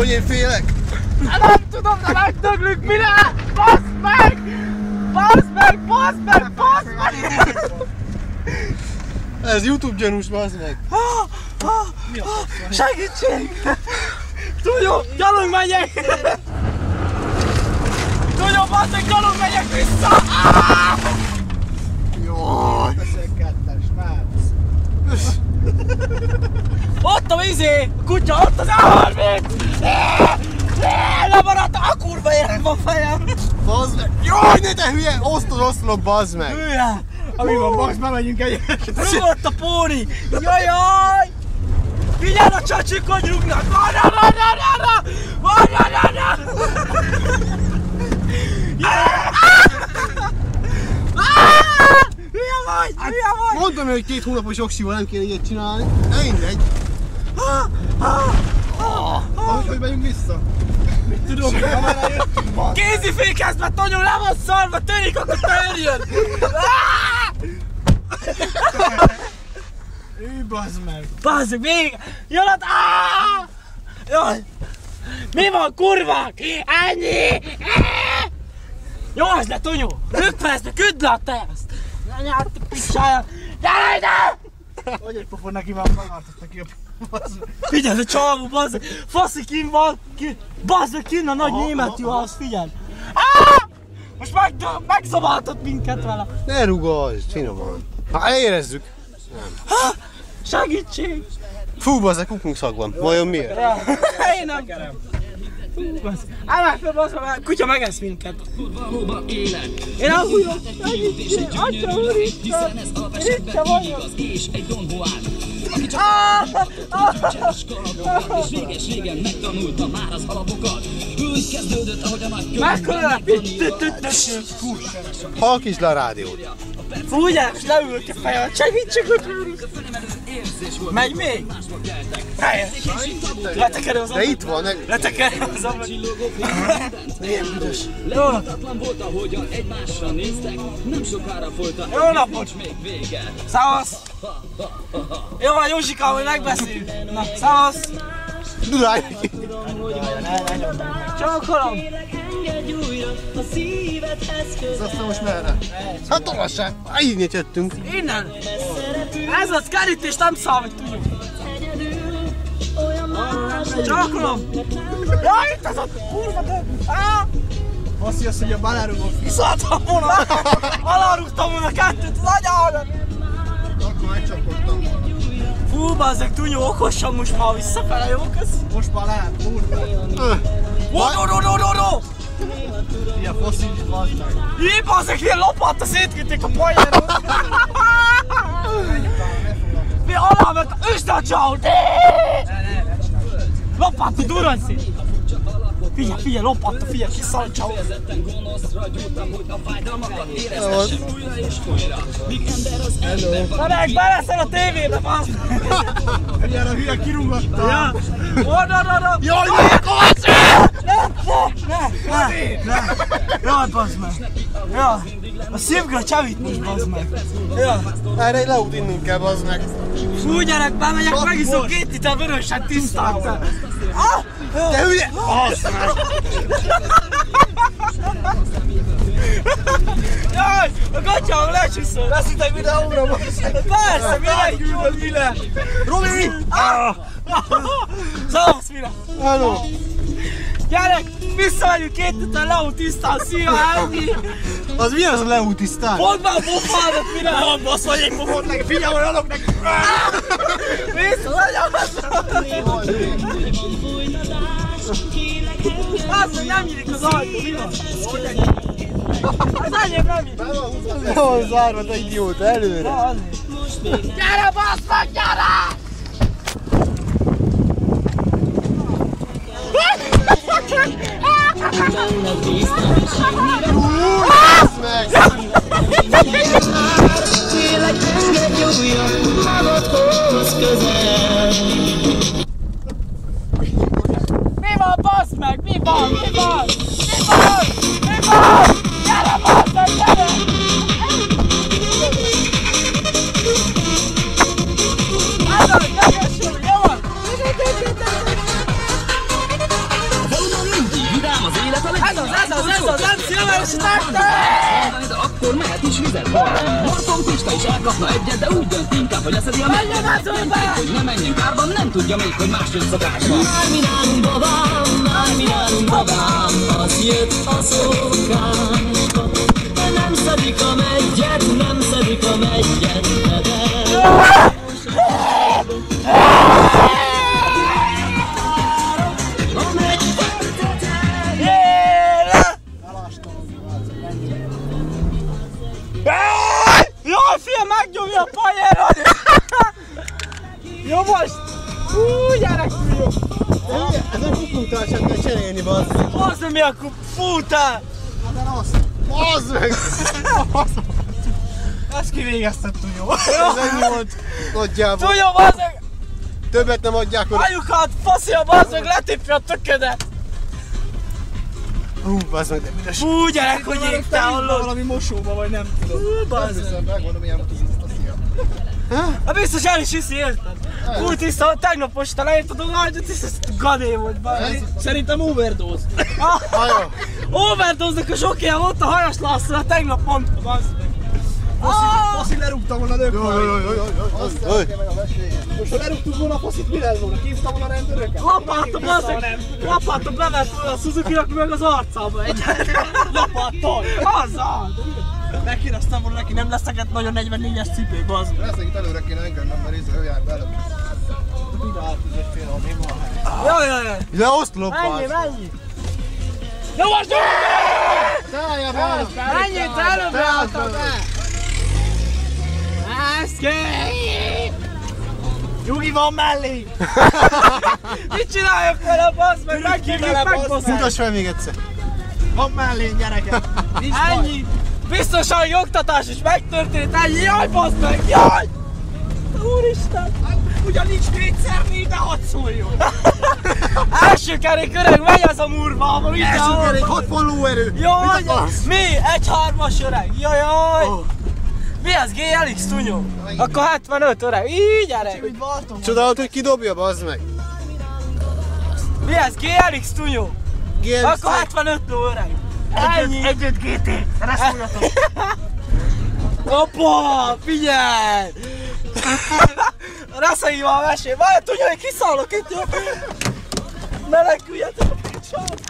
Hogy én félek? Nem tudom, de megdöglünk, mire? Basz meg! Basz meg, basz meg, basz meg! Ez YouTube gyanús, basz meg! Segítség! Tudjuk, gyalog megyek! Tudjuk, basz meg, gyalog megyek vissza! Jaj! Ott a vízé! A kutya, ott az A30! Lemaradt a kurva érek van fejem! Bazd meg! Jaj, ne te hülye! Oszlop, bazd meg! Hülye! Ami van, Max, bemegyünk egyet! Rugott a póni! Jajjaj! Figyelj a csacsik, hogy rúgnak! Várja! Hülye vagy! Mondtam, hogy 2 hónapos oxival nem kéne ilyet csinálni. Mindegy. Hogy megyünk vissza? Mit tudom, kézifékezd, mert Tonyó le van szarva, törik, akkor törjön! Bazd meg! Bazd meg, még! Jön a... Jaj! Mi van, kurvák? Ennyi! Jó, az le, Tonyó! Rögtön küld le a tejeszt! Anyád, te picsája! Gyere ide! Hogy egy pofon neki már megartott neki a bazd meg. Figyelj, ez a csávó, bazd meg! Faszi kinn van! Bazd meg, kinn a nagy német juhász, figyelj! Most megszabáltott minket vele! Ne rugolj, finoman. Ha érezzük. Segítség! Fú, bazd meg, kukunkszag van. Vajon miért? Ja. Én nem kerem! Állj fel, bazd meg, kutya megesz minket! Én nem fújom! Segítség! Atya úristen! Én itt sem vagyok! Aki csak cseres kalandokban, és réges-régen megtanulta már az alapokat. Úgy kezdődött, ahogy a nagy Megköllek! Halk is le a rádiót. Fújjál, és leülök a fejemet, segítség, hogy megy még? Helyes! Letekerem az De ablak! itt van, Letekerem az ablak! milyen büdös. Jó napot! Taplan volt, ahogyan egymásra néztek, nem sokára folytatni. Jó napot! Még vége. Szevasz! Jó van, Józsikám, hogy megbeszéljük! Na, szevasz! Duráj! Csókolom! Ez aztán most merre? Hát tolassák! Így nyitjöttünk. Innen! Ez az kerítés nem számít, tudjuk! Csókolom! Jaj, itt az a kurva több! Azt jössz, hogy a balárugok. Kiszálltam volna! Alárugtam volna kettőt az anyádat! Akkor megcsapottam. Fú, bazzeg, Tunyó, okosan most már visszafele, jó kösz? Most már lehet, kurva. Ó! Ilyen fosszilis, bazd meg. Jé, bazzeg, ilyen lopatta szétküldték a pajjáról! Mi alá ment, üsd a csávot! Lopatta, durran szét! Figyelj, lopatta, figyelj, kiszáll a csávot! Öreg, beleszel a tévébe, bazd! Ilyen a hülye kirúgatta. Ja! Oda! Jaj, ne, Kovács! Ne! Jaj, bazd meg! Ja! A szívgől csavít most, bazd meg! Ja! Erre egy leút innunk kell, bazd meg. Fú, gyerek, bemegyek, megiszom 2 liter vöröset tisztán! Te hülye! Bazd meg! Jaj! A gatyám lecsúszol! Veszitek videóra, bazd meg! Persze, mire? Robi! Szevasz, mire? Hello! Gyerek, visszamegyünk 2 liter leút tisztán, szia, ennyi! Az mi az a leút tisztán? Fogd már a pofádat, mire? Nem, basz vagy egy pofont neki, figyelj, hogy adok neki! Vissza, nagyon László, nem nyílik az ajtó, mi van? Az enyém nem nyílik! Jó van zárva, te idióta, előre! Gyere, basz meg, gyere! Bazd meg! Mi van, basz meg? Mi van? Gyere, basz meg, gyere! Ez az, gyere, jó van! élet a legény. Ez az, nem szilváros nektek! De akkor mehet is vizet valami. Marton Pista is elkapna egyet, de úgy dönt inkább, hogy leszedi a megyemet. Dönték, hogy ne menjen kárban, nem tudja még, hogy más jön szokásban. Márminálunk babám, az jött a szokásba. Nem szedik a meggyet, nem szedik a meggyet, a megy Jaj, fia, megnyomja a pajerat! Jó most! Hú, gyerek, jó! Ez a kuputál sem kell cserélni, bazd. Az mi a futál! Bazd meg! Ezt kivégezted, Tunyó. Ez ennyi volt nagyjából. Tunyó, bazd meg! Többet nem adják oda. Anyukat, faszia, bazd meg, letépje a töködet! Hú, bazd meg, de büdös. Hú, gyerek, hogy égtál, hallod? Valami mosóba, vagy nem tudom. Bazd meg! Megmondom, ilyen volt az szia. Hát biztos el is hiszi, érted? Úgy tiszta, tegnap most leírtad a lágyat, és ez gadé volt, bazd. Szerintem overdose. Haja. Overdose-nak a sokja volt a hajas Lászlóra, tegnap mondta, bazd meg. Faszi lerúgta volna nők. Jaj. Most ha lerúgtuk volna a faszit, mi lett volna? Kívta volna a rendőröket? Lapátom, bazd meg! Lapátom levett volna a Suzuki-nak meg az arcába egyet. Lapáttal! Azzal! Megkérdeztem volna neki, nem leszeket nagyon 44-es cipő, bazd. Lesz, itt előre kéne engednem, mert ő jár be előbb. Ide átüzött fél, ami van. Jaj! De oszlop, Mennyi, bazd. mennyi? Jó, most gyere! Szállja be! Mennyit előbb álltad be? Ez kész! Nyugi van mellé! Mit csináljak vele, bazd meg? Meghívjuk, megbosszák! Mutass fel még egyszer. Van mellé, gyerekek! Nincs Ennyi! Biztosan oktatás is megtörtént, ennyi! Jaj, bazd meg! Jaj! Úristen! Ugyan nincs kétszer négy, de hadd szóljon! Első kerék öreg, megy az a murvába, Első kerék, 6 lóerő. Jaj, Mit akarsz? mi? 1-3-as öreg, jaj! Mi az GLX, Tunyó? Akkor 75 öreg, így gyerek! Úgy vartom. Csodálod, hogy ki dobja, bazd meg. Mi az GLX, Tunyó? GLX. Akkor 75 ló öreg! Ennyi! Együtt GT! Erre szóljatok! Hoppá, figyelj! Reszegívom a mesét, várj, Tunyó, hogy kiszállok itt, jó? Ne leküljetek a picsát!